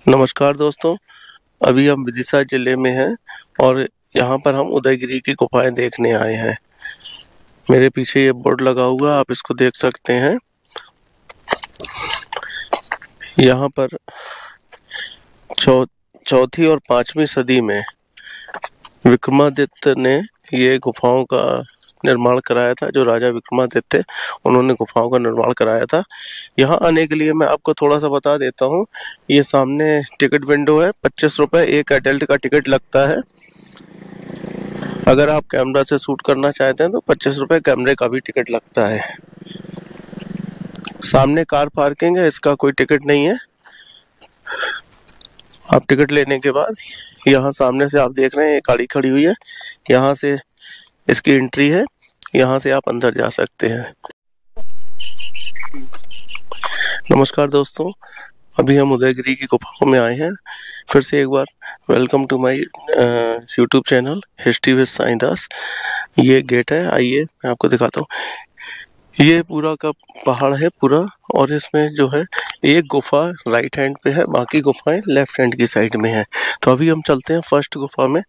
नमस्कार दोस्तों। अभी हम विदिशा जिले में हैं और यहाँ पर हम उदयगिरी की गुफाएं देखने आए हैं। मेरे पीछे ये बोर्ड लगा हुआ, आप इसको देख सकते हैं। यहाँ पर चौथी और 5वीं सदी में विक्रमादित्य ने ये गुफाओं का निर्माण कराया था। जो राजा विक्रमादित्य उन्होंने गुफाओं का निर्माण कराया था। यहाँ आने के लिए मैं आपको थोड़ा सा बता देता हूँ। ये सामने टिकट विंडो है, 25 रुपये एक एडल्ट का टिकट लगता है। अगर आप कैमरा से शूट करना चाहते हैं तो 25 रुपये कैमरे का भी टिकट लगता है। सामने कार पार्किंग है, इसका कोई टिकट नहीं है। आप टिकट लेने के बाद यहाँ सामने से आप देख रहे हैं, एक गाड़ी खड़ी हुई है, यहाँ से इसकी एंट्री है, यहाँ से आप अंदर जा सकते हैं। नमस्कार दोस्तों, अभी हम उदयगिरी की गुफाओं में आए हैं। फिर से एक बार welcome to my YouTube channel history with Sai Das. ये गेट है, आइए मैं आपको दिखाता हूँ। ये पूरा का पहाड़ है पूरा, और इसमें जो है एक गुफा राइट हैंड पे है, बाकी गुफाएं लेफ्ट हैंड की साइड में है। तो अभी हम चलते हैं फर्स्ट गुफा में,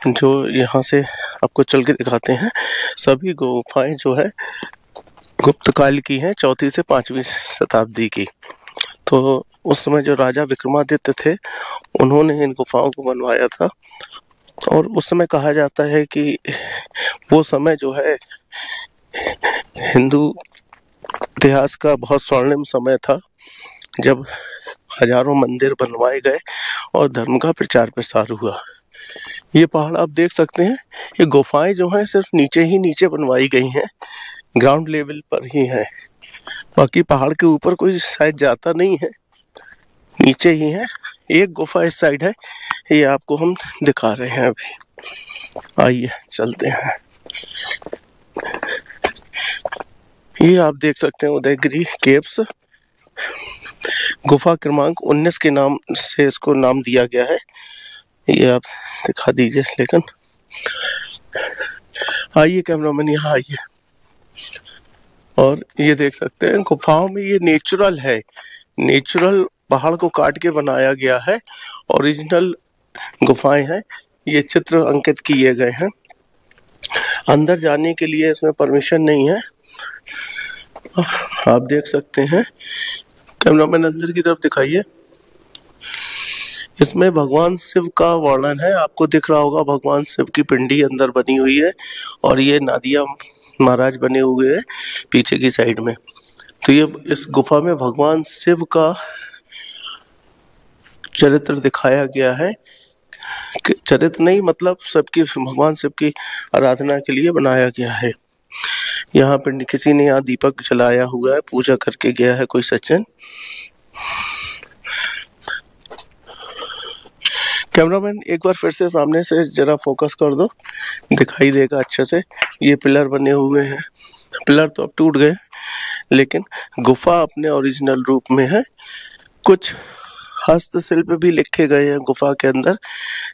जो यहाँ से आपको चल के दिखाते हैं। सभी गुफाएं जो है गुप्त काल की हैं, 4वीं से 5वीं शताब्दी की। तो उस समय जो राजा विक्रमादित्य थे उन्होंने इन गुफाओं को बनवाया था। और उस समय कहा जाता है कि वो समय जो है हिंदू इतिहास का बहुत स्वर्णिम समय था, जब हजारों मंदिर बनवाए गए और धर्म का प्रचार प्रसार हुआ। ये पहाड़ आप देख सकते हैं। ये गुफाएं जो हैं सिर्फ नीचे ही नीचे बनवाई गई हैं, ग्राउंड लेवल पर ही है। बाकी पहाड़ के ऊपर कोई शायद जाता नहीं है, नीचे ही है। एक गुफा इस साइड है, ये आपको हम दिखा रहे हैं अभी। आइए चलते हैं। ये आप देख सकते हैं उदयगिरी केव्स। गुफा क्रमांक 19 के नाम से इसको नाम दिया गया है। ये आप दिखा दीजिए, लेकिन आइए कैमरामैन, यहाँ आइए। और ये देख सकते हैं गुफाओं में ये नेचुरल है, नेचुरल पहाड़ को काट के बनाया गया है। ओरिजिनल गुफाएं हैं, ये चित्र अंकित किए गए हैं। अंदर जाने के लिए इसमें परमिशन नहीं है, आप देख सकते हैं। कैमरामैन अंदर की तरफ दिखाइए। इसमें भगवान शिव का वर्णन है, आपको दिख रहा होगा। भगवान शिव की पिंडी अंदर बनी हुई है, और ये नादिया महाराज बने हुए हैं पीछे की साइड में। तो ये इस गुफा में भगवान शिव का चरित्र दिखाया गया है। चरित्र नहीं, मतलब सबकी भगवान शिव की आराधना के लिए बनाया गया है। यहाँ पर किसी ने यहाँ दीपक जलाया हुआ है, पूजा करके गया है कोई सज्जन। कैमरामैन एक बार फिर से सामने से जरा फोकस कर दो, दिखाई देगा अच्छे से। ये पिलर बने हुए हैं, पिलर तो अब टूट गए, लेकिन गुफा अपने ओरिजिनल रूप में है। कुछ हस्तशिल्प भी लिखे गए हैं गुफा के अंदर,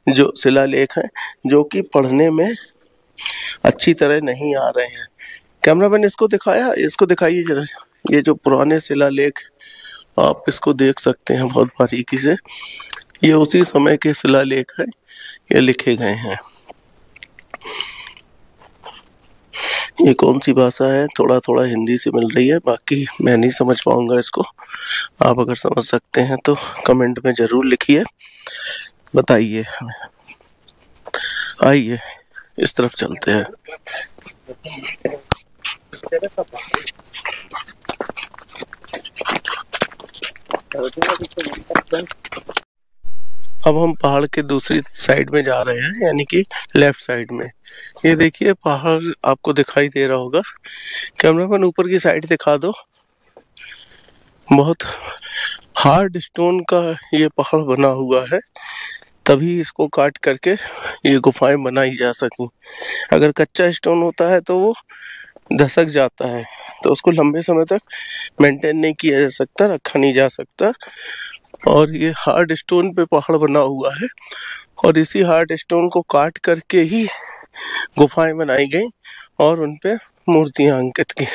जो शिलालेख हैं, जो कि पढ़ने में अच्छी तरह नहीं आ रहे हैं। कैमरामैन इसको दिखाइए जरा। ये जो पुराने शिलालेख आप इसको देख सकते हैं बहुत बारीकी से। ये उसी समय के शिलालेख हैं, ये लिखे गए हैं। ये कौन सी भाषा है, थोड़ा थोड़ा हिंदी से मिल रही है, बाकी मैं नहीं समझ पाऊंगा इसको। आप अगर समझ सकते हैं तो कमेंट में ज़रूर लिखिए, बताइए हमें। आइए इस तरफ चलते हैं। अब हम पहाड़ के दूसरी साइड में जा रहे हैं, यानी कि लेफ्ट साइड में। ये देखिए पहाड़ आपको दिखाई दे रहा होगा। कैमरामैन ऊपर की साइड दिखा दो। बहुत हार्ड स्टोन का ये पहाड़ बना हुआ है, तभी इसको काट करके ये गुफाएं बनाई जा सकी। अगर कच्चा स्टोन होता है तो वो धसक जाता है, तो उसको लंबे समय तक मेंटेन नहीं किया जा सकता, रखा नहीं जा सकता। और ये हार्ड स्टोन पे पहाड़ बना हुआ है, और इसी हार्ड स्टोन को काट करके ही गुफाएं बनाई गई, और उन पे मूर्तियां अंकित की।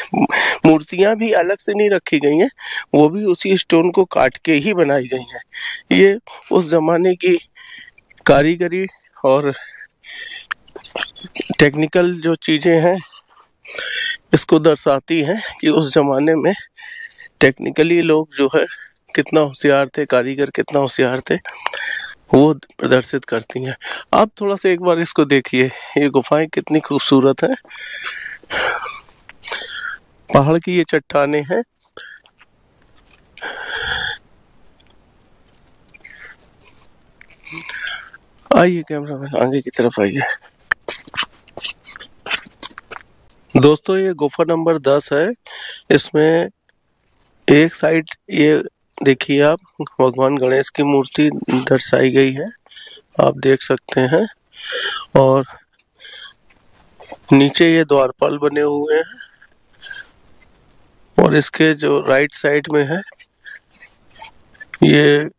मूर्तियां भी अलग से नहीं रखी गई हैं, वो भी उसी स्टोन को काट के ही बनाई गई हैं। ये उस जमाने की कारीगरी और टेक्निकल जो चीज़ें हैं इसको दर्शाती हैं कि उस जमाने में टेक्निकली लोग जो है कितना होशियार थे, कारीगर कितना होशियार थे, वो प्रदर्शित करती हैं। आप थोड़ा सा एक बार इसको देखिए, ये गुफाएं कितनी खूबसूरत हैं। पहाड़ की ये चट्टानें हैं। आइए कैमरामैन आगे की तरफ आइए। दोस्तों ये गुफा नंबर 10 है। इसमें एक साइड ये देखिए आप, भगवान गणेश की मूर्ति दर्शाई गई है, आप देख सकते हैं। और नीचे ये द्वारपाल बने हुए हैं और इसके जो राइट साइड में है ये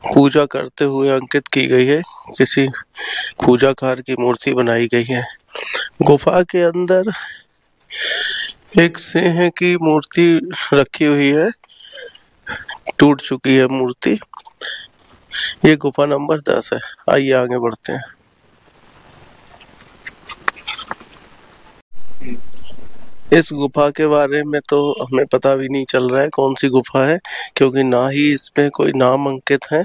पूजा करते हुए अंकित की गई है, किसी पूजाकार की मूर्ति बनाई गई है। गुफा के अंदर एक सिंह की मूर्ति रखी हुई है, टूट चुकी है मूर्ति। ये गुफा नंबर 10 है। आइए आगे बढ़ते हैं। इस गुफा के बारे में तो हमें पता भी नहीं चल रहा है कौन सी गुफा है, क्योंकि ना ही इसमें कोई नाम अंकित है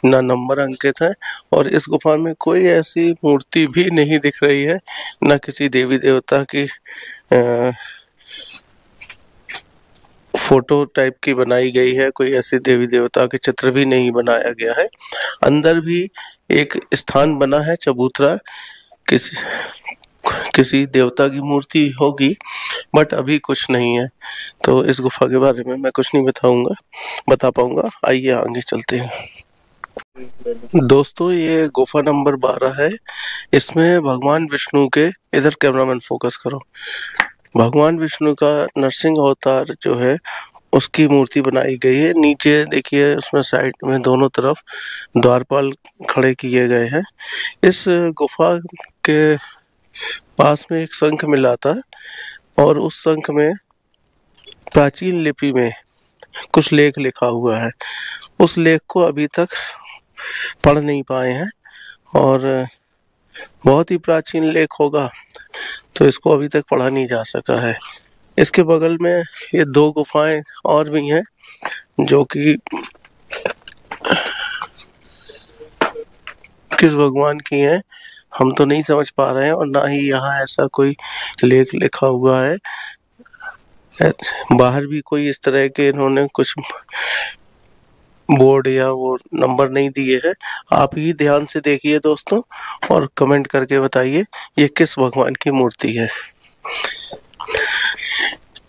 ना नंबर अंकित है, और इस गुफा में कोई ऐसी मूर्ति भी नहीं दिख रही है, ना किसी देवी देवता की फोटो टाइप की बनाई गई है, कोई ऐसी देवी देवता के चित्र भी नहीं बनाया गया है। अंदर भी एक स्थान बना है चबूतरा, किसी देवता की मूर्ति होगी, बट अभी कुछ नहीं है। तो इस गुफा के बारे में मैं कुछ नहीं बता पाऊंगा। आइए आगे चलते हैं। दोस्तों ये गुफा नंबर 12 है। इसमें भगवान विष्णु के, इधर कैमरामैन फोकस करो, भगवान विष्णु का नरसिंह अवतार जो है उसकी मूर्ति बनाई गई है। नीचे देखिए उसमें साइड में दोनों तरफ द्वारपाल खड़े किए गए हैं। इस गुफा के पास में एक शंख मिला था और उस शंख में प्राचीन लिपि में कुछ लेख लिखा हुआ है। उस लेख को अभी तक पढ़ नहीं पाए हैं और बहुत ही प्राचीन लेख होगा, तो इसको अभी तक पढ़ा नहीं जा सका है। इसके बगल में ये 2 गुफाएं और भी हैं जो कि किस भगवान की हैं हम तो नहीं समझ पा रहे हैं, और ना ही यहाँ ऐसा कोई लेख लिखा हुआ है। बाहर भी कोई इस तरह के इन्होंने कुछ बोर्ड या वो नंबर नहीं दिए हैं। आप ही ध्यान से देखिए दोस्तों और कमेंट करके बताइए ये किस भगवान की मूर्ति है।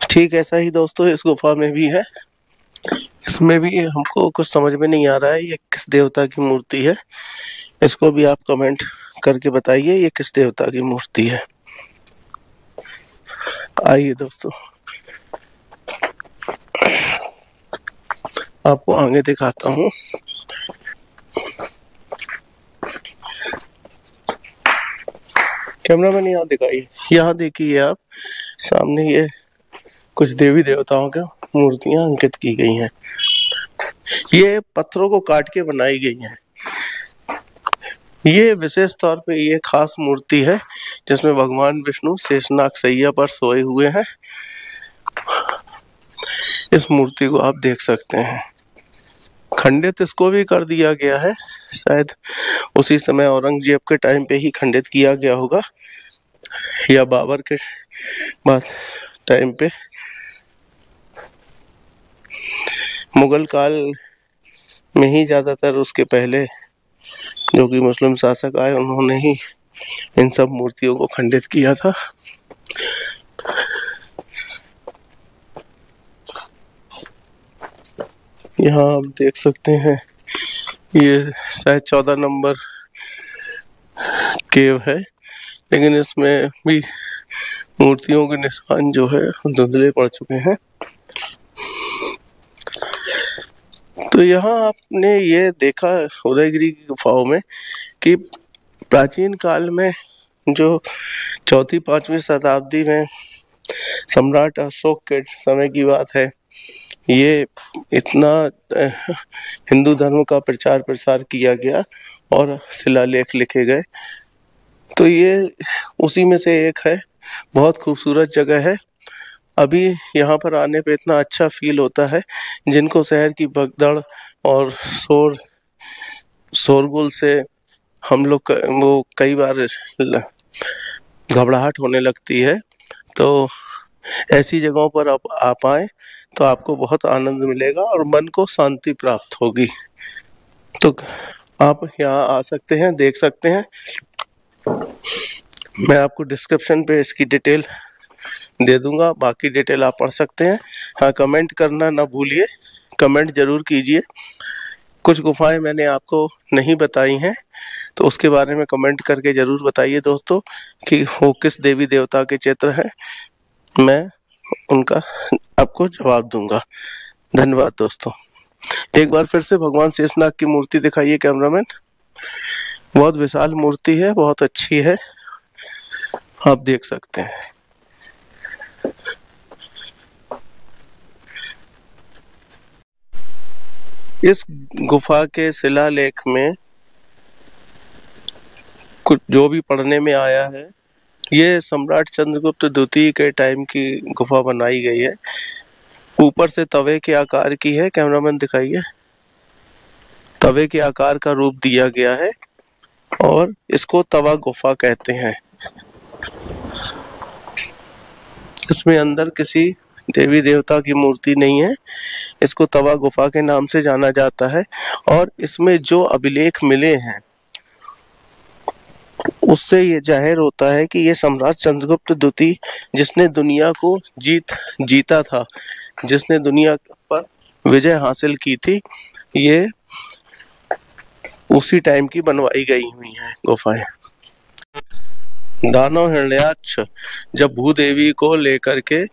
ठीक ऐसा ही दोस्तों इस गुफा में भी है। इसमें भी हमको कुछ समझ में नहीं आ रहा है ये किस देवता की मूर्ति है। इसको भी आप कमेंट करके बताइए ये किस देवता की मूर्ति है। आइए दोस्तों आपको आगे दिखाता हूँ। कैमरामैन यहाँ दिखाइए, यहाँ देखिए आप, सामने ये कुछ देवी देवताओं की मूर्तियां अंकित की गई हैं। ये पत्थरों को काट के बनाई गई हैं। ये विशेष तौर पे ये खास मूर्ति है जिसमें भगवान विष्णु शेषनाग सैया पर सोए हुए हैं। इस मूर्ति को आप देख सकते हैं। खंडित इसको भी कर दिया गया है, शायद उसी समय औरंगजेब के टाइम पे ही खंडित किया गया होगा या बाबर के बाद टाइम पे। मुगल काल में ही ज़्यादातर, उसके पहले जो कि मुस्लिम शासक आए उन्होंने ही इन सब मूर्तियों को खंडित किया था। यहाँ आप देख सकते हैं ये शायद 14 नंबर केव है, लेकिन इसमें भी मूर्तियों के निशान जो है धुंधले पड़ चुके हैं। तो यहाँ आपने ये देखा उदयगिरी की गुफाओं में कि प्राचीन काल में जो 4वीं-5वीं शताब्दी में सम्राट अशोक के समय की बात है, ये इतना हिंदू धर्म का प्रचार प्रसार किया गया और शिलालेख लिखे गए, तो ये उसी में से एक है। बहुत खूबसूरत जगह है। अभी यहाँ पर आने पे इतना अच्छा फील होता है, जिनको शहर की भगदड़ और शोरगुल से हम लोग वो कई बार घबराहट होने लगती है, तो ऐसी जगहों पर आप आए तो आपको बहुत आनंद मिलेगा और मन को शांति प्राप्त होगी। तो आप यहाँ आ सकते हैं, देख सकते हैं। मैं आपको डिस्क्रिप्शन पे इसकी डिटेल दे दूंगा, बाकी डिटेल आप पढ़ सकते हैं। हाँ, कमेंट करना ना भूलिए, कमेंट जरूर कीजिए। कुछ गुफाएं मैंने आपको नहीं बताई हैं, तो उसके बारे में कमेंट करके ज़रूर बताइए दोस्तों कि वो किस देवी देवता के चित्र हैं। मैं उनका आपको जवाब दूंगा। धन्यवाद दोस्तों। एक बार फिर से भगवान शेषनाग की मूर्ति दिखाइए कैमरामैन। बहुत विशाल मूर्ति है, बहुत अच्छी है, आप देख सकते हैं। इस गुफा के शिलालेख में कुछ जो भी पढ़ने में आया है, ये सम्राट चंद्रगुप्त द्वितीय के टाइम की गुफा बनाई गई है। ऊपर से तवे के आकार की है, कैमरामैन दिखाइए। तवे के आकार का रूप दिया गया है और इसको तवा गुफा कहते हैं। इसमें अंदर किसी देवी देवता की मूर्ति नहीं है, इसको तवा गुफा के नाम से जाना जाता है। और इसमें जो अभिलेख मिले हैं उससे ये जाहिर होता है कि ये सम्राट चंद्रगुप्त द्वितीय, जिसने दुनिया को जीता था, जिसने दुनिया पर विजय हासिल की थी, ये उसी टाइम की बनवाई गई हुई हैं गुफाएं। दानव हिरण्याक्ष जब भूदेवी को लेकर के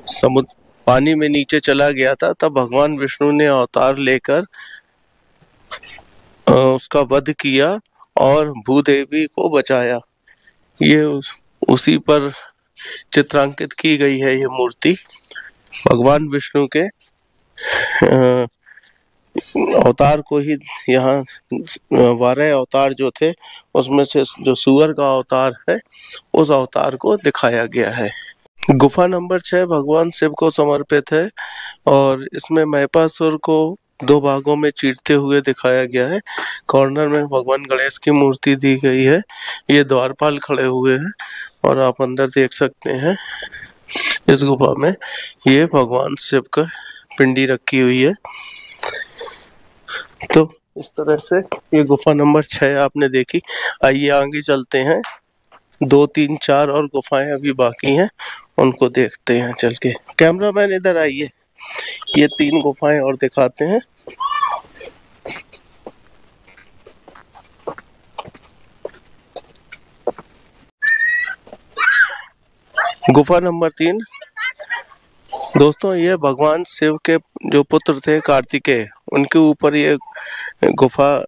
समुद्र पानी में नीचे चला गया था, तब भगवान विष्णु ने अवतार लेकर उसका वध किया और भूदेवी को बचाया। ये उसी पर चित्रांकित की गई है ये मूर्ति। भगवान विष्णु के अवतार को ही यहाँ 12 अवतार जो थे उसमें से जो सूअर का अवतार है, उस अवतार को दिखाया गया है। गुफा नंबर 6 भगवान शिव को समर्पित है और इसमें महिषासुर को 2 भागों में चीरते हुए दिखाया गया है। कॉर्नर में भगवान गणेश की मूर्ति दी गई है। ये द्वारपाल खड़े हुए हैं और आप अंदर देख सकते हैं। इस गुफा में ये भगवान शिव का पिंडी रखी हुई है। तो इस तरह से ये गुफा नंबर 6 आपने देखी। आइए आगे चलते हैं। 2, 3, 4 और गुफाएं अभी बाकी हैं, उनको देखते हैं चल के। कैमरामैन इधर आइए, ये 3 गुफाएं और दिखाते हैं। गुफा नंबर 3 दोस्तों, ये भगवान शिव के जो पुत्र थे कार्तिकेय, उनके ऊपर ये गुफा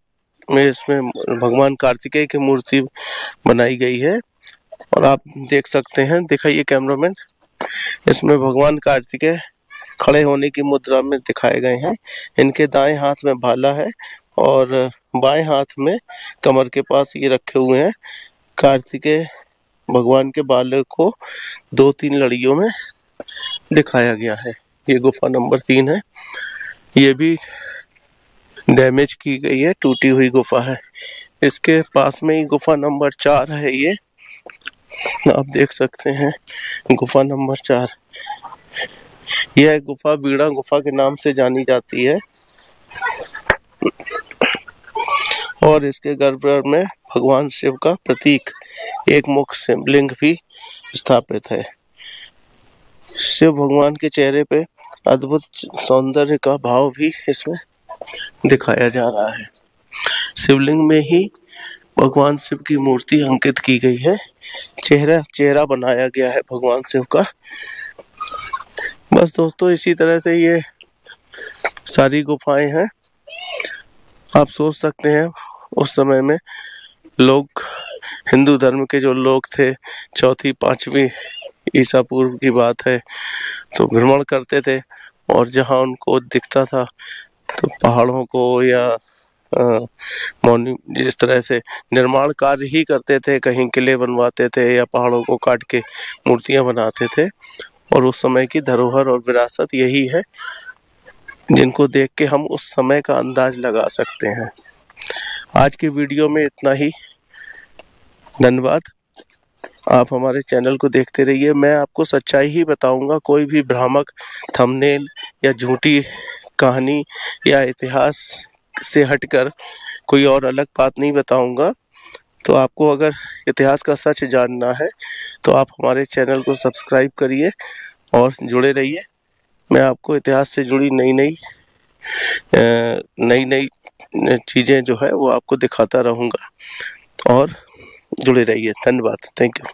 में इसमें भगवान कार्तिकेय की मूर्ति बनाई गई है और आप देख सकते हैं। दिखाइए कैमरामैन। इसमें भगवान कार्तिकेय खड़े होने की मुद्रा में दिखाए गए हैं। इनके दाएं हाथ में भाला है और बाएं हाथ में कमर के पास ये रखे हुए हैं। कार्तिकेय भगवान के बाल को 2-3 लड़ियों में दिखाया गया है। ये गुफा नंबर 3 है। ये भी डैमेज की गई है, टूटी हुई गुफा है। इसके पास में ही गुफा नंबर 4 है। ये आप देख सकते हैं, गुफा नंबर 4। यह गुफा बीड़ा गुफा के नाम से जानी जाती है और इसके गर्भगृह में भगवान शिव का प्रतीक एक मुख शिवलिंग भी स्थापित है। शिव भगवान के चेहरे पे अद्भुत सौंदर्य का भाव भी इसमें दिखाया जा रहा है। शिवलिंग में ही भगवान शिव की मूर्ति अंकित की गई है। चेहरा बनाया गया है भगवान शिव का। बस दोस्तों, इसी तरह से ये सारी गुफाएं हैं। आप सोच सकते हैं उस समय में लोग, हिंदू धर्म के जो लोग थे, 4वीं 5वीं ईसा पूर्व की बात है, तो भ्रमण करते थे और जहाँ उनको दिखता था तो पहाड़ों को या मॉन्यू इस तरह से निर्माण कार्य ही करते थे, कहीं किले बनवाते थे या पहाड़ों को काट के मूर्तियां बनाते थे। और उस समय की धरोहर और विरासत यही है जिनको देख के हम उस समय का अंदाज लगा सकते हैं। आज की वीडियो में इतना ही। धन्यवाद। आप हमारे चैनल को देखते रहिए। मैं आपको सच्चाई ही बताऊंगा, कोई भी भ्रामक थंबनेल या झूठी कहानी या इतिहास से हटकर कोई और अलग बात नहीं बताऊंगा। तो आपको अगर इतिहास का सच जानना है तो आप हमारे चैनल को सब्सक्राइब करिए और जुड़े रहिए। मैं आपको इतिहास से जुड़ी नई चीज़ें जो है वो आपको दिखाता रहूँगा और जुड़े रहिए। धन्यवाद। Thank you.